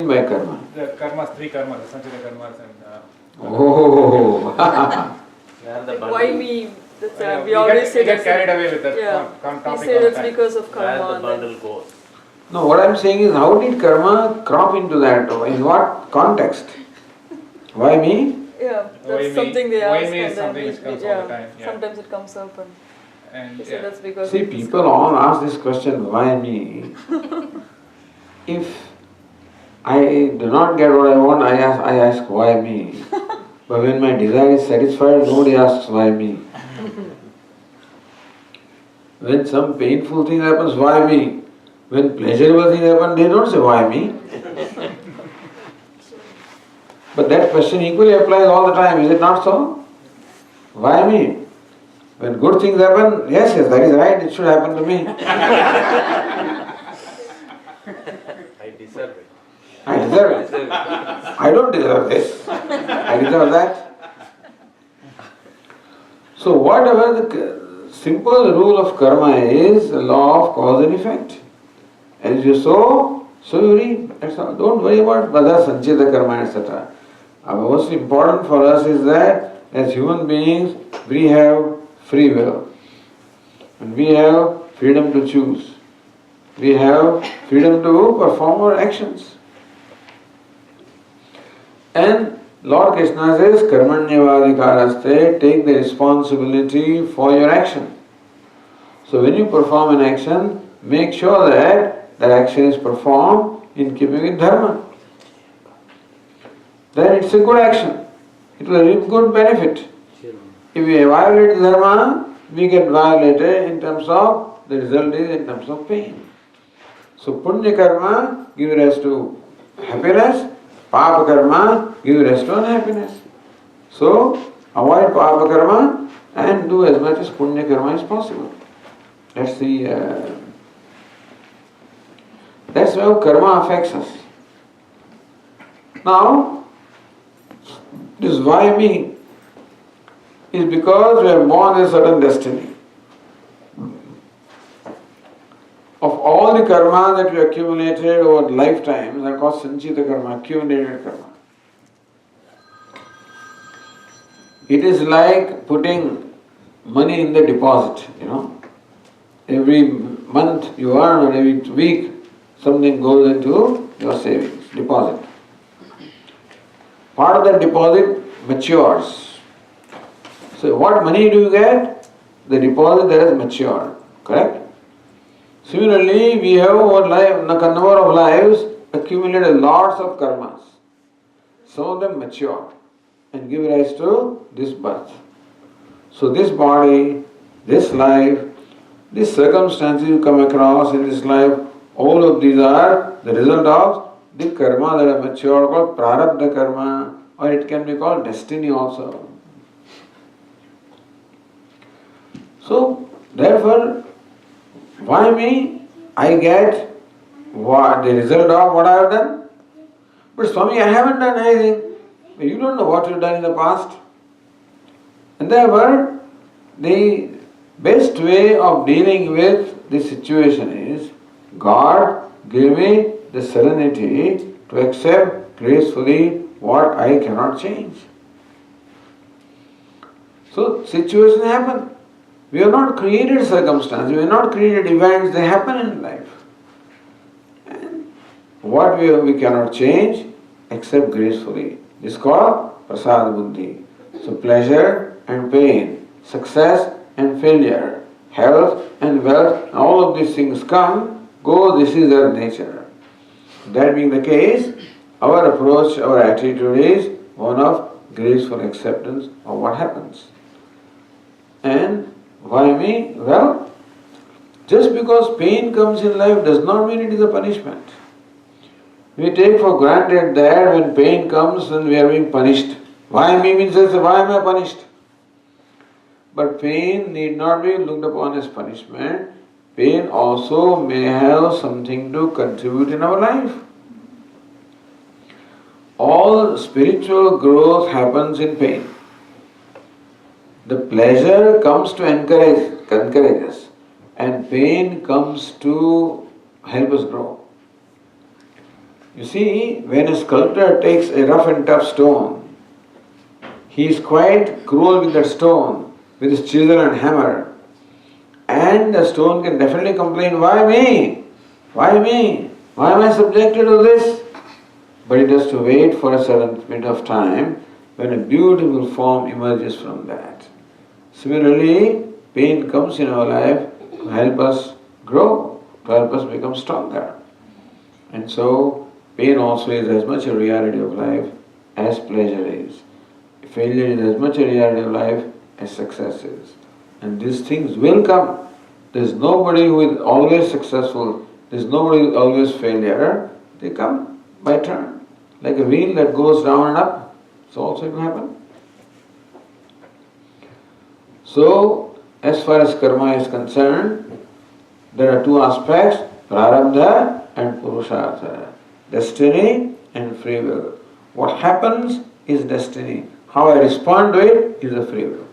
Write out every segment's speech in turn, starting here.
by karma? The karmas, three karmas, the sanchita karmas and... Why we? That's, we get, always say get that's carried away with that we topic say all the that's time. because of karma. Where the and bundle then- goes. No, what I'm saying is, how did karma crop into that? In what context? Why me? Yeah, Why that's me? something they Why ask, me is and then something which comes all the time, yeah. sometimes it comes up, and And they say that's because. See, of this people karma. all ask this question, why me? If I do not get what I want, I ask why me? But when my desire is satisfied, nobody asks why me. When some painful thing happens, why me? When pleasurable thing happens, they don't say why me. But that question equally applies all the time, is it not so? Why me? When good things happen, yes, that is right, it should happen to me. I deserve it. I deserve it. I don't deserve this. I deserve that. So whatever the simple rule of karma is, the law of cause and effect. As you sow, so you reap. That's all. Don't worry about whether sanchita karma, etc. Most important for us is that as human beings, we have free will. And we have freedom to choose. We have freedom to perform our actions. And Lord Krishna says, Karmanyavadikaraste, take the responsibility for your action. So when you perform an action, make sure that that action is performed in keeping with dharma. Then it's a good action. It will reap good benefit. If we violate dharma, we get violated in terms of, the result is in terms of pain. So punya karma gives rise to happiness, papa karma gives rise to unhappiness. So avoid papa karma and do as much as punya karma as possible. That's how karma affects us. Now, this why me is because we are born a certain destiny. Of all the karma that we accumulated over lifetimes are called sanchita karma, accumulated karma. It is like putting money in the deposit, Every month you earn or every week something goes into your savings, deposit. Part of that deposit matures. So what money do you get? The deposit that has matured, correct? Similarly, we have over number of lives accumulated lots of karmas. Some of them mature and give rise to this birth. So this body, this life, these circumstances you come across in this life, all of these are the result of the karma that are matured, called prarabdha karma, or it can be called destiny also. So, therefore, why me? I get the result of what I have done. But Swami, I haven't done anything. You don't know what you've done in the past. And therefore, the best way of dealing with this situation is, God give me the serenity to accept gracefully what I cannot change. So, situations happen. We have not created circumstances, we have not created events, they happen in life. And what we cannot change, accept gracefully. This is called prasad buddhi. So pleasure and pain, success and failure, health and wealth, all of these things come, go, this is their nature. That being the case, our approach, our attitude is one of graceful acceptance of what happens. And why me? Well, just because pain comes in life does not mean it is a punishment. We take for granted that when pain comes, then we are being punished. Why me means, why am I punished? But pain need not be looked upon as punishment. Pain also may have something to contribute in our life. All spiritual growth happens in pain. The pleasure comes to encourage us, and pain comes to help us grow. You see, when a sculptor takes a rough and tough stone, he is quite cruel with that stone, with his chisel and hammer. And the stone can definitely complain, why me? Why me? Why am I subjected to this? But it has to wait for a certain period of time when a beautiful form emerges from that. Similarly, pain comes in our life to help us grow, to help us become stronger. And so, pain also is as much a reality of life as pleasure is. Failure is as much a reality of life as success is. And these things will come. There's nobody who is always successful, there's nobody who is always failure. They come by turn. Like a wheel that goes down and up, so also it will happen. So, as far as karma is concerned, there are two aspects, prarabdha and purushartha. Destiny and free will. What happens is destiny. How I respond to it is a free will.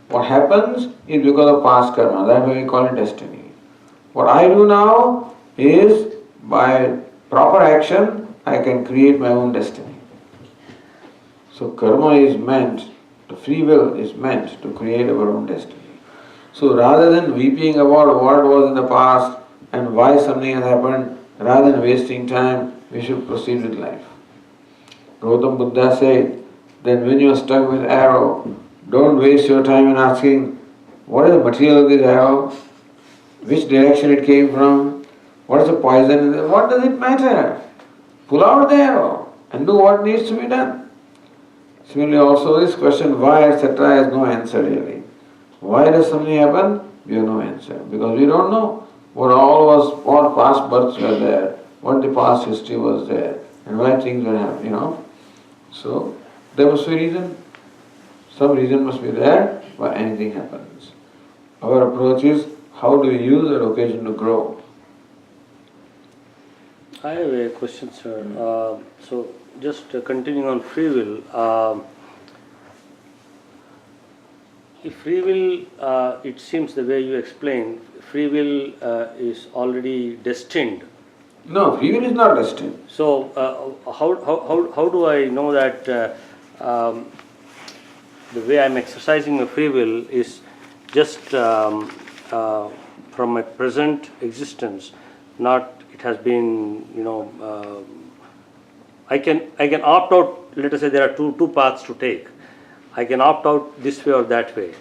What happens is because of past karma, that's why we call it destiny. What I do now is by proper action, I can create my own destiny. So karma is meant, the free will is meant to create our own destiny. So rather than weeping about what was in the past and why something has happened, rather than wasting time, we should proceed with life. Gautam Buddha said that when you are stuck with arrow, don't waste your time in asking, what is the material of this arrow? Which direction it came from? What is the poison in it? What does it matter? Pull out the arrow and do what needs to be done. Similarly also this question why etc. has no answer really. Why does something happen? We have no answer. Because we don't know what past births were there, what the past history was there, and why things were happening, So there must be a reason. Some reason must be there why anything happens. Our approach is how do we use that occasion to grow? I have a question, sir. So, just continuing on free will. If free will, it seems the way you explain, free will is already destined. No, free will is not destined. So, how do I know that the way I'm exercising my free will is just from my present existence, not it has been, I can opt out. Let us say there are two paths to take. I can opt out this way or that way.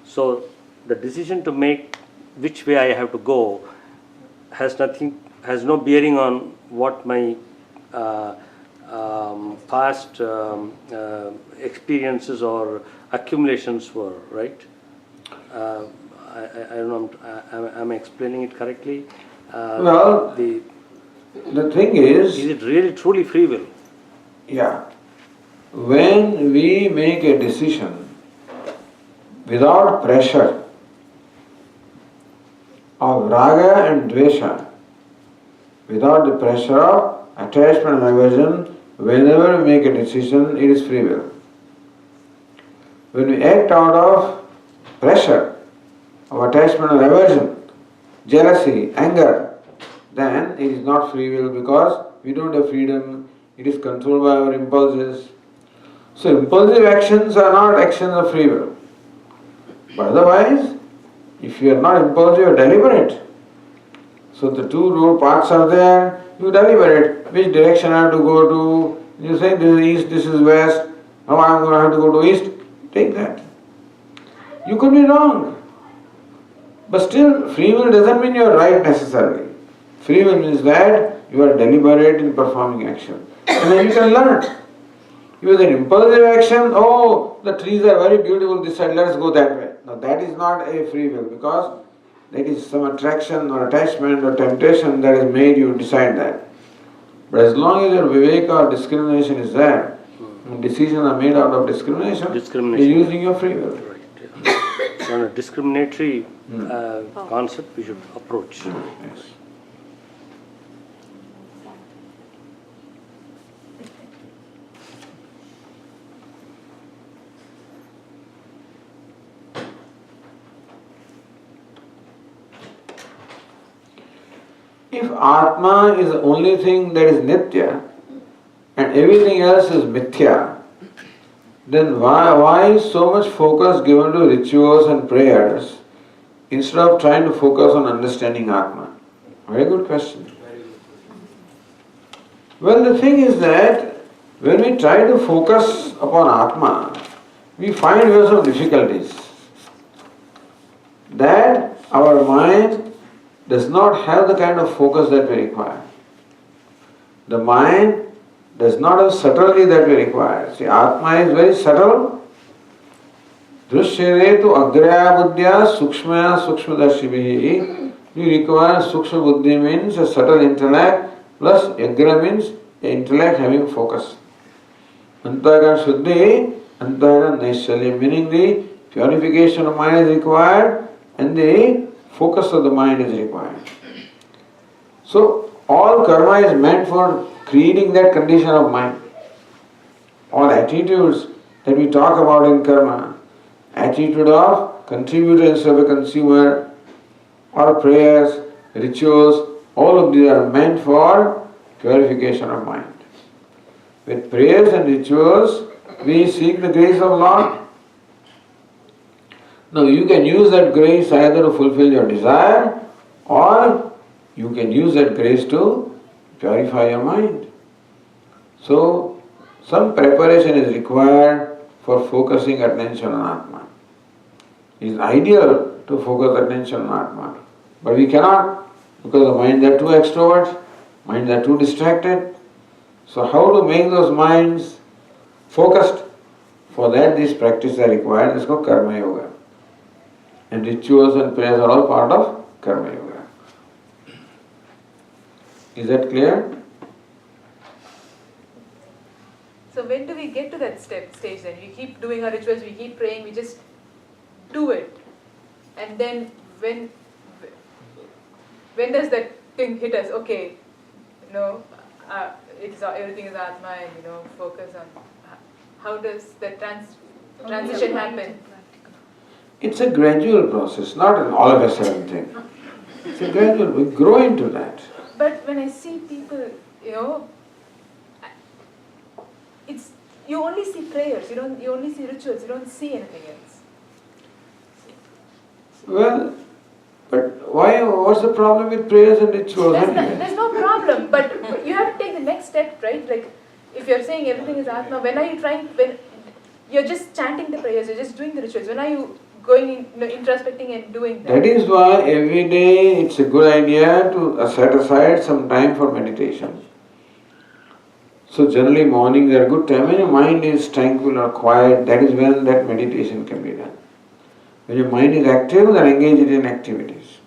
So the decision to make which way I have to go has no bearing on what my past experiences or accumulations were, right? I don't know. Am I explaining it correctly? Well, the thing is it really truly free will? Yeah. When we make a decision without pressure of raga and dvesha, without the pressure of attachment and aversion, whenever we make a decision, it is free will. When we act out of pressure of attachment and aversion, jealousy, anger, then it is not free will because we don't have freedom, it is controlled by our impulses. So impulsive actions are not actions of free will. But otherwise, if you are not impulsive, you are deliberate. So the two road paths are there, you deliberate which direction I have to go to. You say this is east, this is west, now I am going to have to go to east, take that. You could be wrong. But still, free will doesn't mean you are right necessarily. Free will means that you are deliberate in performing action. And then you can learn. With an impulsive action, oh, the trees are very beautiful this side, let's go that way. Now that is not a free will because that is some attraction or attachment or temptation that has made you decide that. But as long as your viveka or discrimination is there, and decisions are made out of discrimination, you're using your free will. Right. Yeah. So on a discriminatory concept we should approach. Yes. If Atma is the only thing that is Nitya and everything else is Mithya, then why is so much focus given to rituals and prayers instead of trying to focus on understanding Atma? Very good question. Well, the thing is that when we try to focus upon Atma, we find we have some difficulties. That our mind does not have the kind of focus that we require. The mind does not have subtlety that we require. See, Atma is very subtle. Drishyate tu agraya buddhya sukshmaya sukshmadarshibhi. You require sukshma buddhi means a subtle intellect plus agra means intellect having focus. Antara shuddhi, antara naishalya, meaning the purification of mind is required and the focus of the mind is required. So, all karma is meant for creating that condition of mind. All attitudes that we talk about in karma, attitude of contributor instead of a consumer, or prayers, rituals, all of these are meant for purification of mind. With prayers and rituals, we seek the grace of Lord. Now you can use that grace either to fulfill your desire or you can use that grace to purify your mind. So some preparation is required for focusing attention on Atma. It is ideal to focus attention on Atma. But we cannot because the minds are too extroverts, minds are too distracted. So how to make those minds focused? For that these practices are required. This is called Karma Yoga. And rituals and prayers are all part of Karma Yoga. Is that clear? So when do we get to that stage then? We keep doing our rituals, we keep praying, we just do it. And then when does that thing hit us? Okay, everything is Atma and focus on. How does that transition happen? It's a gradual process, not an all of a sudden thing. It's a gradual, we grow into that. But when I see people, it's you only see prayers, you only see rituals, you don't see anything else. Well, but why? What's the problem with prayers and rituals? There's no problem, but you have to take the next step, right? Like, if you're saying everything is Atma, when are you when you're just chanting the prayers, you're just doing the rituals, when are you going in, introspecting and doing that? That is why every day it's a good idea to set aside some time for meditation. So generally morning is a good time when your mind is tranquil or quiet, that is when that meditation can be done. When your mind is active, then engage it in activities.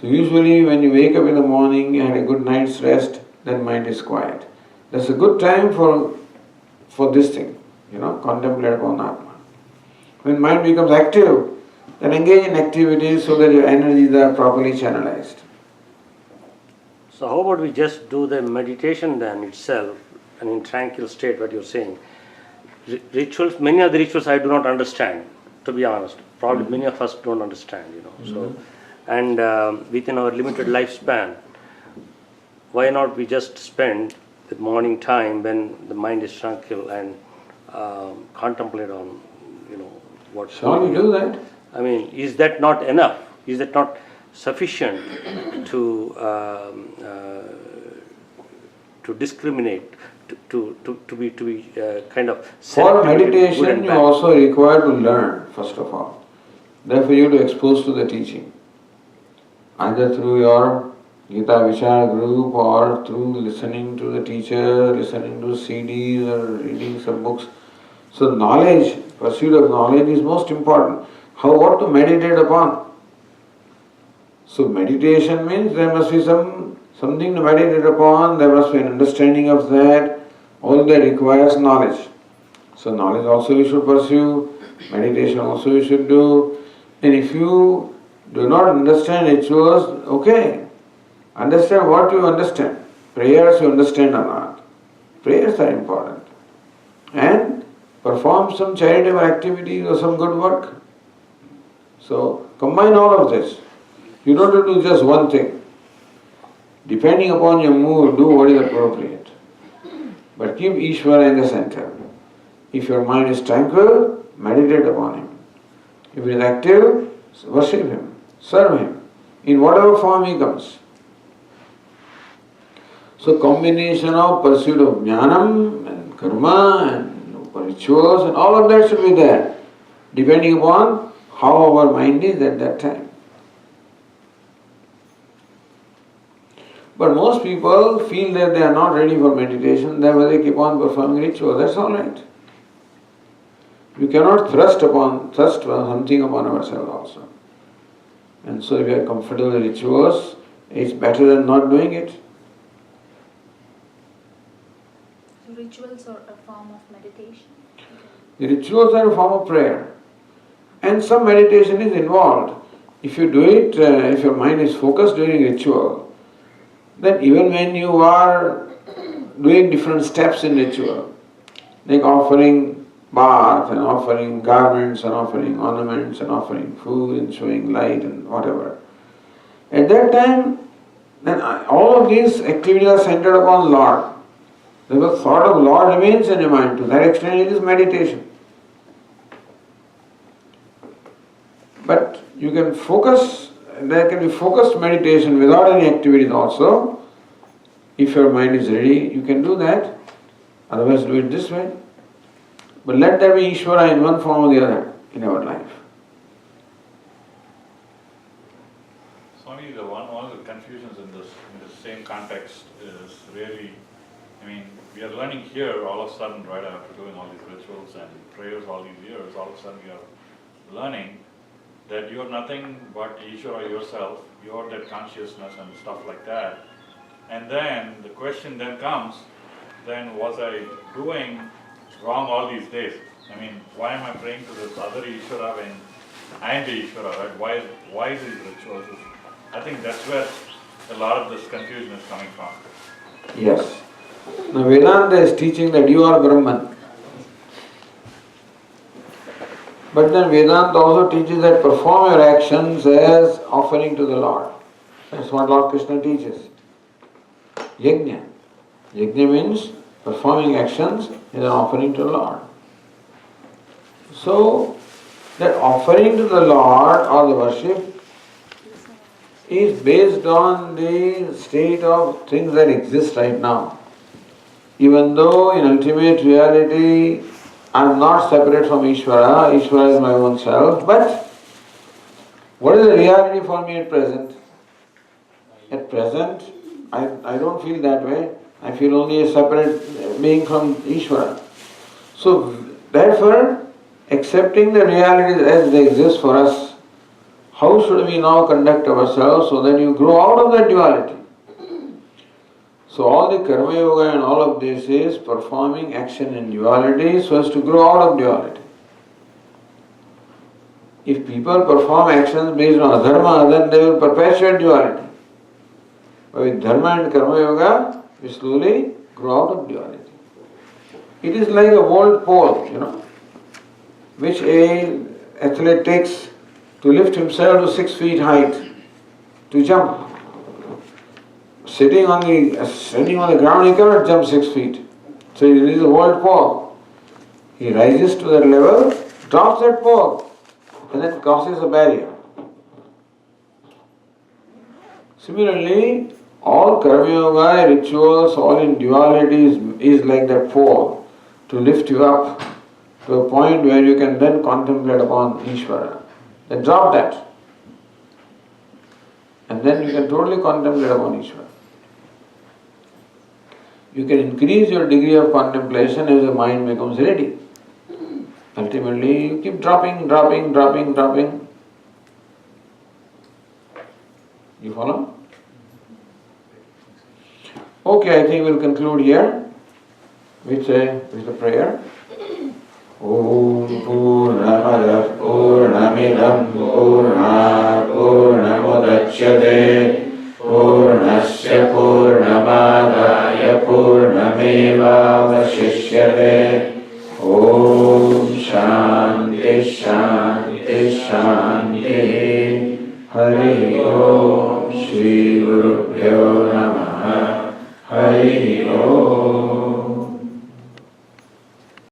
So usually when you wake up in the morning, you had a good night's rest, then mind is quiet. That's a good time for this thing, contemplate upon Atma. When mind becomes active, then engage in activities so that your energies are properly channelized. So how about we just do the meditation then itself, and in tranquil state, what you're saying. Rituals, many of the rituals I do not understand, to be honest. Probably many of us don't understand, So, and within our limited lifespan, why not we just spend the morning time when the mind is tranquil and contemplate on, what. Shall we do that? I mean, is that not enough? Is that not sufficient to discriminate, to be kind of for meditation you also require to learn first of all. Therefore you to expose to the teaching, either through your Gita Vichara group or through listening to the teacher, listening to CDs or reading some books. So knowledge, pursuit of knowledge is most important. What to meditate upon? So meditation means there must be something to meditate upon, there must be an understanding of that. All that requires knowledge. So knowledge also you should pursue, meditation also you should do. And if you do not understand rituals, okay, understand what you understand. Prayers you understand or not. Prayers are important. And perform some charitable activities or some good work. So combine all of this. You don't have to do just one thing. Depending upon your mood, do what is appropriate. But keep Ishvara in the center. If your mind is tranquil, meditate upon Him. If it is active, worship Him, serve Him, in whatever form He comes. So combination of pursuit of jnanam and karma and rituals and all of that should be there, depending upon how our mind is at that time. But most people feel that they are not ready for meditation, therefore they keep on performing rituals. That's all right. We cannot thrust something upon ourselves also. And so if we are comfortable with rituals, it's better than not doing it. So rituals are a form of meditation? The rituals are a form of prayer. And some meditation is involved. If you do it, if your mind is focused during ritual, then even when you are doing different steps in ritual, like offering bath and offering garments and offering ornaments and offering food and showing light and whatever, at that time, then all of these activities are centered upon Lord. The thought of Lord remains in your mind. To that extent it is meditation. But you can focus, there can be focused meditation without any activities also. If your mind is ready, you can do that. Otherwise do it this way. But let there be Ishvara in one form or the other in our life. Swami, one of the confusions in this same context is really, we are learning here all of a sudden, right after doing all these rituals and prayers all these years, all of a sudden we are learning that you are nothing but Ishvara yourself, you are that consciousness and stuff like that. And then the question then comes, then was I doing wrong all these days? Why am I praying to this other Ishvara when I am the Ishvara, right? Why these rituals? I think that's where a lot of this confusion is coming from. Yes. Now Vedanta is teaching that you are Brahman. But then Vedanta also teaches that perform your actions as offering to the Lord. That's what Lord Krishna teaches. Yajna. Yajna means performing actions is an offering to the Lord. So, that offering to the Lord or the worship is based on the state of things that exist right now. Even though in ultimate reality I am not separate from Ishvara, Ishvara is my own self, but what is the reality for me at present? At present, I don't feel that way. I feel only a separate being from Ishvara. So, therefore, accepting the realities as they exist for us, how should we now conduct ourselves so that you grow out of that duality? So all the karma yoga and all of this is performing action in duality so as to grow out of duality. If people perform actions based on adharma, then they will perpetuate duality. But with dharma and karma yoga, we slowly grow out of duality. It is like a old pole, which an athlete takes to lift himself to 6 feet height, to jump. Sitting on the ground, he cannot jump 6 feet. So he is a old pole. He rises to that level, drops that pole, and then crosses a barrier. Similarly, all karma yoga, rituals, all in duality is like that pole to lift you up to a point where you can then contemplate upon Ishvara. Then drop that. And then you can totally contemplate upon Ishvara. You can increase your degree of contemplation as the mind becomes ready. Ultimately, you keep dropping. You follow? Okay, I think we'll conclude here with a prayer. Om Purnamada Purnamidam Purnat Purnamudachyate Purnasya Purnamadaya Purnameva Vashishyate. Om Shanti Shanti Shanti. Hari Om. Shri Gurubhyo Namaha. Hari Om.